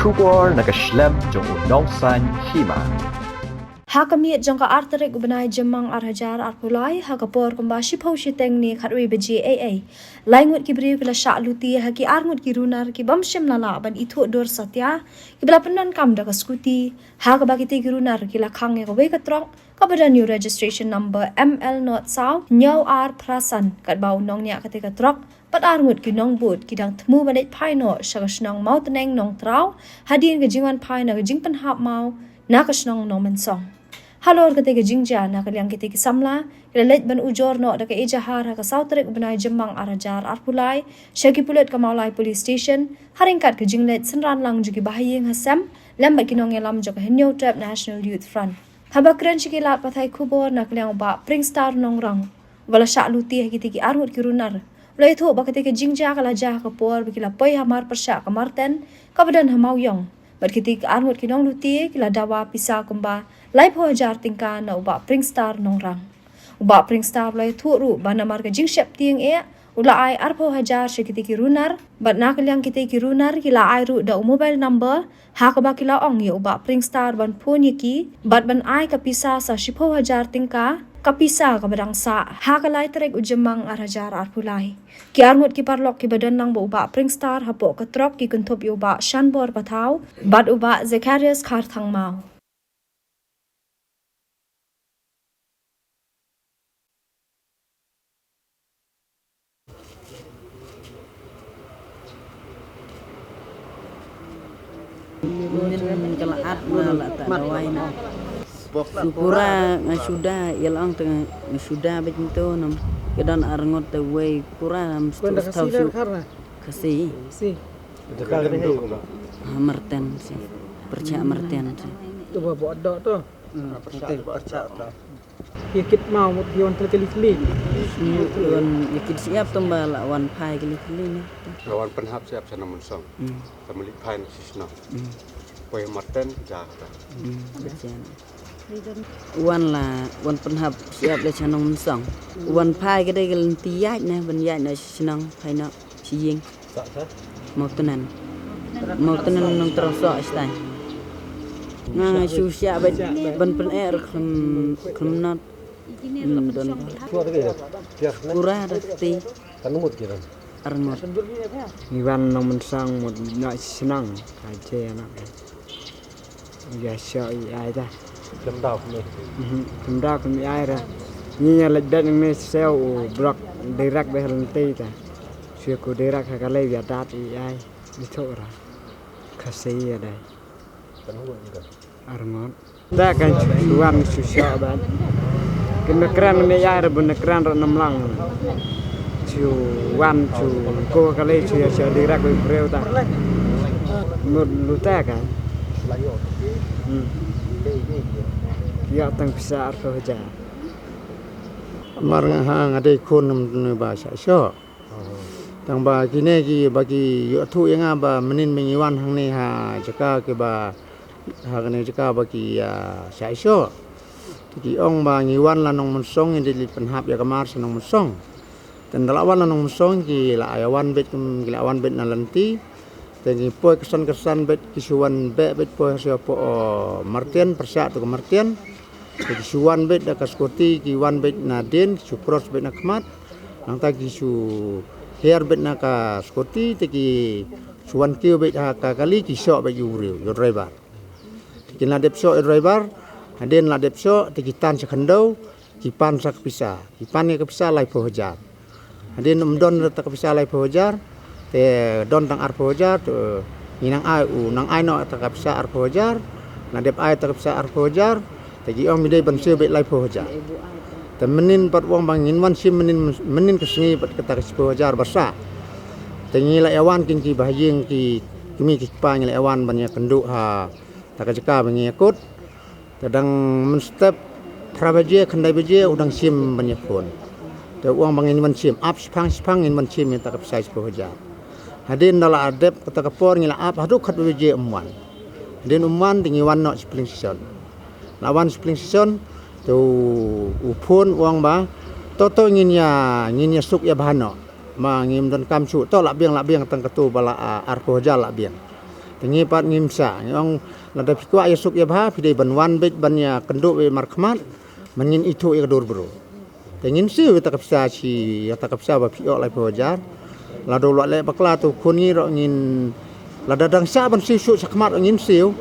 Kubor nakaslem jong unongsan hima. Hakamiat jangka arterik ubenai jemang arhajar arpulai hakapor kumbashi paushi tengni khatwi beji AA laingut kibriu kila syak luti haki arngut kirunar ki bamshim lala ban itu dor satya kibla penan kam da kaskuti hakabakiti kirunar kila khang ya kawe katrok kabada new registration number ML not south nyaw ar prasan kat bau nong nya kate katrok pat arngut ki nong but kidang thmu banet phaino shagashnong mau teneng nong trau hadin ke jingwan phaina ke jingpan hap mau nakashnong nong mensong Halor ketika jingja nak liang ketika samla lelet ban ujor no da ke ejahar ha ka sautrik benai jemang arajar arpulai syaki pulet ka maulai police station haringkat ke jinglet senran lang jugi bahayeng hasam lambat kinong elam jok henyo trap National Youth Front habakran shikilat pathai kubor nak liang ba pringstar nongrang wala syak luti ha kitiki arngut kirunar ulai tho ba ketika jingja kala jah ka por bikila poi hamar persyak ka marten ka badan hamauyong bat ketika arngut kinong luti kila dawa pisa kumba lai pho jar tingka na uba pringstar nongrang uba pringstar lai thuru bana mar ka jingshep tieng e ula ai arpho hajar shekiti kirunar bat nak liang kiti kirunar kila ai ru da mobile number ha ka ba kila ong ye uba pringstar ban phone ki bat ban ai ka pisa sa shipho hajar tingka kapisa ka badang sa ha ka lai trek ujemang arhajar arpulai ki armut ki parlok ki badan nang bo uba pringstar hapo ka trok ki kunthop yo ba shanbor pathau bat uba Zacharias khar thang mau Min kalaat na lata dawai na supura ngasuda ilang tengah ngasuda begitu nam kedan arngot the way pura am tahu su kasi marten si percaya marten si tu bawa dok tu percaya tu kit mau mut yon kali yon yakit siap tumba lawan pai kali ni lawan penhap siap sana munsong kembali pai sisna poi marten jahata wan la wan penhap siap le chanong munsong wan pai ke dai gal tiyaj na ban yaj na sinang pai na siying mau tenan nong terosok istai na su siap ban pen er klem nat don pura rati arngot Iwan nang mensang mut nak senang aja anak ya syai aja lemdau ni tenda kami air ni ledan ni sel blok direct berhenti ta syukur direct kali ya dat ai ditora kasih ada arngot tak kan tuan susah ban kena keran ni air bun keran namlang chu wan chu ko kali chu ya direct bereu ta mut luta kan ya tang besar ke aja marang hang ada kon nam bahasa syo tang ba kini ki bagi yu thu yang ba menin mengiwan hang ni ha jaka ke ba ha kene jaka bagi ya syo ti ong ba ngiwan lanong mensong indi li penhap ya kamar senong mensong dan dalawan lanong mensong ki la ayawan bet kilawan bet nalanti tengi poy kesan bet kisuan bet poy siapa martian persyak tu martian kisuan bet da kaskoti kiwan bet nadin supros bet nakmat nang tagi su her bet naka skoti tegi suan kio bet ha kali kisok bet yuri yo driver tegi ladep so driver aden ladep so tegi tan sekendau kipan sak pisa kipan ke pisa lai pohajar aden umdon tak pisa lai pohajar te don tang arpojar tu inang ai nang ai no tak pisa arpojar ladep ai tak pisa arpojar tegi ong midai ban se bet lai pohajar temenin pat wong bangin wan sim menin kesni pat kata pohajar basa tengi la awan king ki bahayeng ki kimi ki pa ngi awan banyak kenduk ha tak jeka bangi ikut kadang menstep prabaje khandai baje udang sim banyak pun te wong bangin wan sim up spang in wan sim tak pisa pohajar hadin dala adep kata kapor ngila ap hadu khat baje umwan hadin umwan tingi wan no spling season lawan spling season tu upun uang ba toto ngin ya suk ya bahano ma ngim dan kamsu to lak biang tang ketu bala arpo jal lak biang Tengi pat ngimsa ngong lada pikwa ya suk ya bah pidai banwan bet bannya kenduk be markmat mangin itu ya dor bro. Tengin siu tak kapsa si ya tak kapsa ba piok lai pojar. Lado lo le bakla tu kun ngi ro ngin lada dang sa ban siu suk sakmat ngin siu.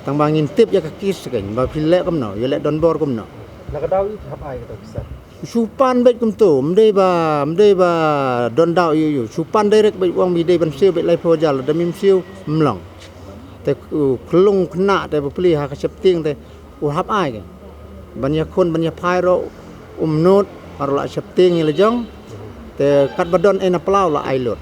Tang bangin tip ya kakis kan ba pile kam no ya le don bor kam no. Nakadaw it hap ay kita bisa. Supan bet kum tu mdei ba don dau yu supan direct bet wang bidai ban siu bet lai pojar lada mim siu mlong. Te kelung kena te beli ha kasep ting te hap ai kan. Banyak kon banyak pai ro not arla sep ting le jong te kat badon ena plau la ai lot.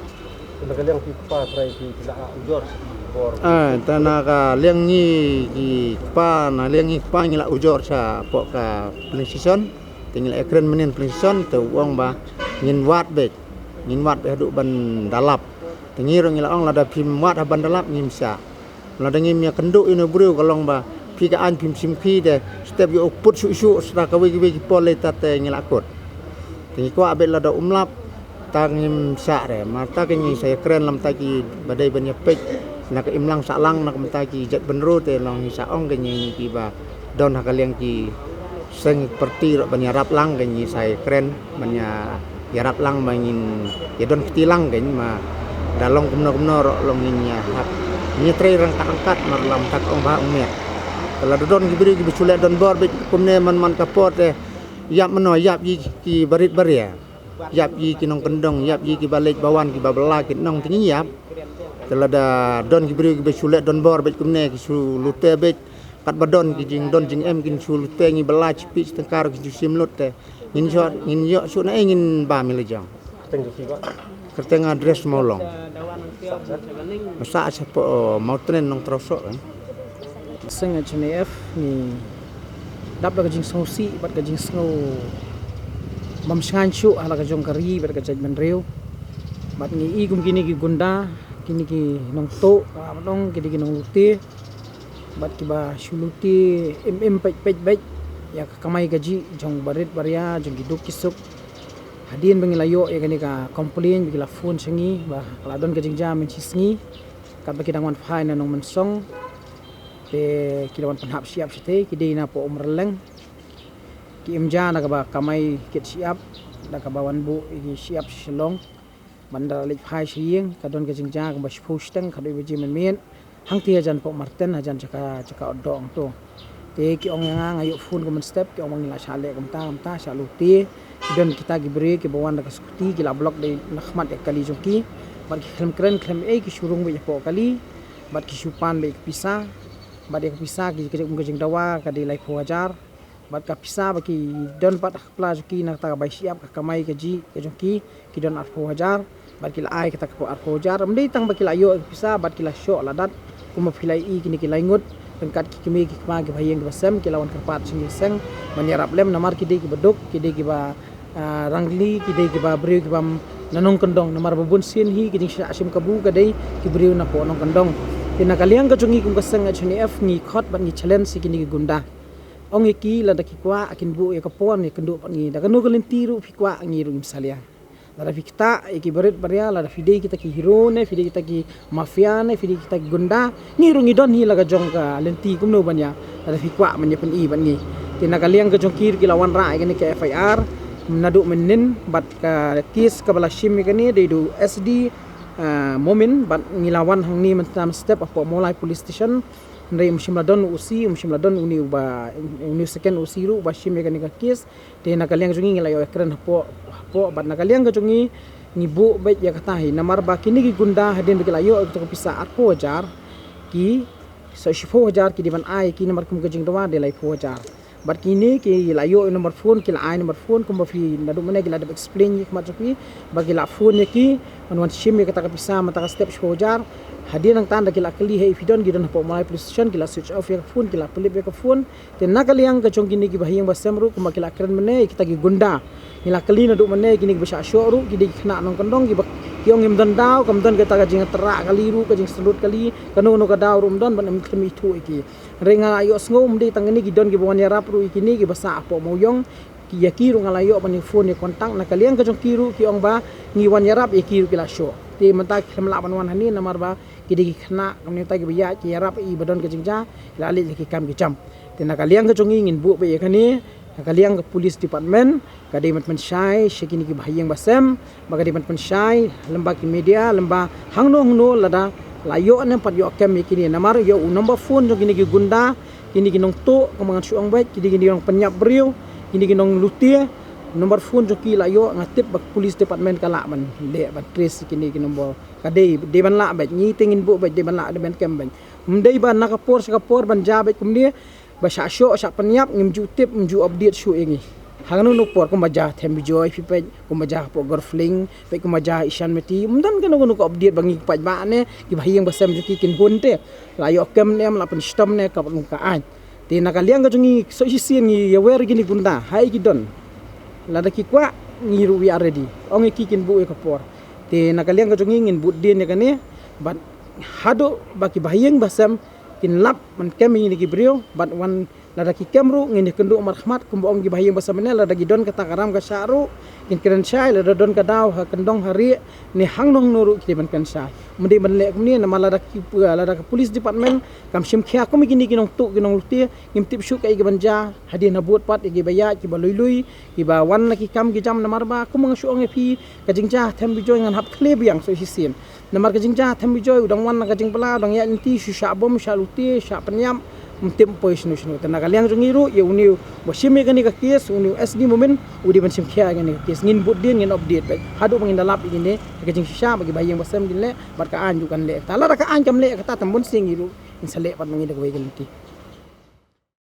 Nakaliang pipa try ki kila ujor bor. Tanaka liang ni ki pa na liang ni pa ngila ujor sa po ka precision tinggal ekran menin precision te wong ba ngin wat bet du ban dalap. Tengi ro ngila ong lada pim wat ban dalap ngimsa. Lada ngim ya kenduk ino bru kalong ba pikaan pim simpi de step yo put su sra ka wi pole tate ngilakot. Tengi ko abel lada umlap tangim sa re mata kenyi saya keren lam taki badai banyak pek nak imlang salang nak mentaki jet benro te long sa ong kenyi ki ba don hakaliang ki seng perti ro banyak rap lang kenyi saya keren banyak ya rap lang bangin ya don ketilang kenyi ma dalong kumno ro long nya hak nya tre rang tak angkat marlam tak ong ba umet kalau don gibri gibi sulet don bor bet kumne man kapot yap meno yap ki barit baria yap yi ki nong kendong yap yi ki balik bawan ki babela ki nong tingi yap telada don ki beri ki besulet don bor bet kumne ki su lute bet kat badon ki jing don jing em kin su lute ngi bela cipi tengkar ki sim lute ngin yo su na ngin ba mi lejang Teng ki ba. kerteng address molong masa sepo mau tren nong trosok kan Seng HNF ni dap da jing sosi bat ka jing snow bam shanchu ala ka jong kari ber ka jaj menreu bat ngi i kum kini ki gunda kini ki nong to nong kini ki nong luti bat ki ba shuluti pej ya kamai gaji jong barit baria jong ki duk kisuk hadin bengilayo ya kani ka complain bigila phone sengi ba ladon ka jing jam chisngi kat ba kidang wan phai na nong mensong pe kidawan panhap siap site ki deina po umreleng ki imja na ba kamai kit siap da ka bawan bu ki siap silong bandar lik phai sieng kadon ke jingja ka bas posteng kadoi beji men hang ti ajan po marten ajan caka odong to te ki ong yang ngayo phone ko men step ki ong ngila sale kamta saluti don kita gibri ki bawan da ka skuti ki la blok de nakhmat kali jongki bar ki klem ki surung be po kali bat ki supan be pisah bat ki pisah ki kejeng dawa ka di lai pojar bat ka pisah baki don pat pla joki nak ta bai siap ka kamai ka ji ke joki ki don 4000 bat ki la ai ka ta ko 4000 mdei tang baki la yo pisah bat ki la syo la dat kuma philai i kini ki lai ngut tengkat ki kemi ki ma ki bayeng ki basam ki lawan kerpat sing seng manyarap lem namar ki de ki beduk ki de ki ba rangli ki de ki ba breu ki bam nanong kendong namar babun sin hi ki jing asim kabu ka de ki breu na po nong kendong tina kaliang ka jungi kum ka seng HNF ngi khot bat ngi challenge si kini ki gunda ong iki la da kikwa akin bu ya kapon ya kendu pangi da kanu kalin tiru fikwa ngi ru misalia la da fikta iki berit baria la da fide kita ki hero ne fide kita ki mafia ne fide kita ki gunda ngi ru ngi don hi la ga jong ka lenti kum no banya la da fikwa manya pen i ban ngi tina kaliang ka jong kir ki lawan ra ini ke FIR nadu menin bat ka kis ka bala shim ka ni de du SD momen bat ngilawan hang ni mentam step apa mulai police station ndai mshimladon usi mshimladon uni second usi ru ba shim mekanika kis te nakaliang jungi ngila yo ekran hapo bat nakaliang jungi ngibu bet ya katahi namar ba kini gi gunda hadin bigila yo to pisa 4000 ki so 4000 ki diban ai ki namar kum gajing dawa de lai 4000 bat kini ki layo nomor phone ki la ai nomor phone kum ba fi nadu mena gila da explain ki mat ki bagi la phone ki wan shim me kata pisa mata step 4000 hadir nang tanda kila kali hey fidon gidon po mulai position kila switch off ya phone kila pelip ya phone te nakaliang ka chong kini ki bahiyang basamru kuma kila keren mene kita gi gunda kila kali na du mene kini basa shoru ki di khna nong kondong ki yong im dan daw kam dan ka jing tera kali ru ka jing selut kali kanu no ka daw rum don ban em khmi thu iki renga ayo ngom di tangani gidon ki bawan ya rap ru ikini ki basa apo moyong ki yakiru ngalayo ban phone ya kontak nakaliang ka chong kiru ki ong ba ngiwan ya rap yakiru kila show ti mentak kemelak wan hani namar ba kidi kena kami tak biya ki rap I badon ke jingja lali ki kam ki jam ti nakaliang ke chongi ngin bu be kani nakaliang ke police department kadi mat mensyai shikini ki bahayang basem bagadi mat mensyai lemba ki media lemba hangno lada layo ne pat yo kem kini namar yo number phone jo kini ki gunda kini ki nong to kemangan suang baik kini nong penyap beriu kini ki nong lutia nomor phone jo ki layo ngatip bak police department kala man le bat trace kini ki nombor kadai de ban la bet ni tingin bu bet de ban la de ben kem ben mdei ban nakapor sakapor ban jabet kumni ba sha sho sha penyap ngim ju tip mju update shu ingi hanganu no por ko maja them joy fi pe ko maja po gorfling pe ko maja ishan meti mdan kan ko update bangi paj ba ne ki bahiyang basam ju ki kin hunte layo kem ne am la pen stom ne ka ka an ti nakaliang ka jungi so sien ni yawer gini gunda hai gidon lada ki kwa ngiru wi already ongi kikin bu e kapor te nakaliang ka jungi ngin bud din ya kane bat hado baki bahiyang basam tin lap man kemi ni ki brio bat wan lada ki kemru ngin kendu marhamat kumbo ongi bahiyang basam ne lada ki don kata karam ka syaru kin keren syai lada don ka daw ha kendong hari ni hangnong nuru ki ban kan syai mende ban le kumni nama lada ki lada ka police department kam sim khia ko mi kini kinong tu kinong luti ngim tip syuk kai banja hadi na buat pat ki baya ki balui ki ba wan na ki kam ki jam namar ba ku mang syong phi ka jingja them bi joy ngan hap khle biang so hisin namar ka jingja them bi joy udang wan na ka jing pala udang ya inti sya bom sya luti sya penyam mtim pois nu snu tana kaliang jungiru ye uniu bosime gani ka kes uniu SD moment udi ban sim khia gani ka kes ngin bud din ngin update pe hadu mangin dalap igine ka jing sya bagi bayang basam dinle bat ka an ju kan le tala ka an kam le ka ta tambon singiru insale pat mangin ka wei galti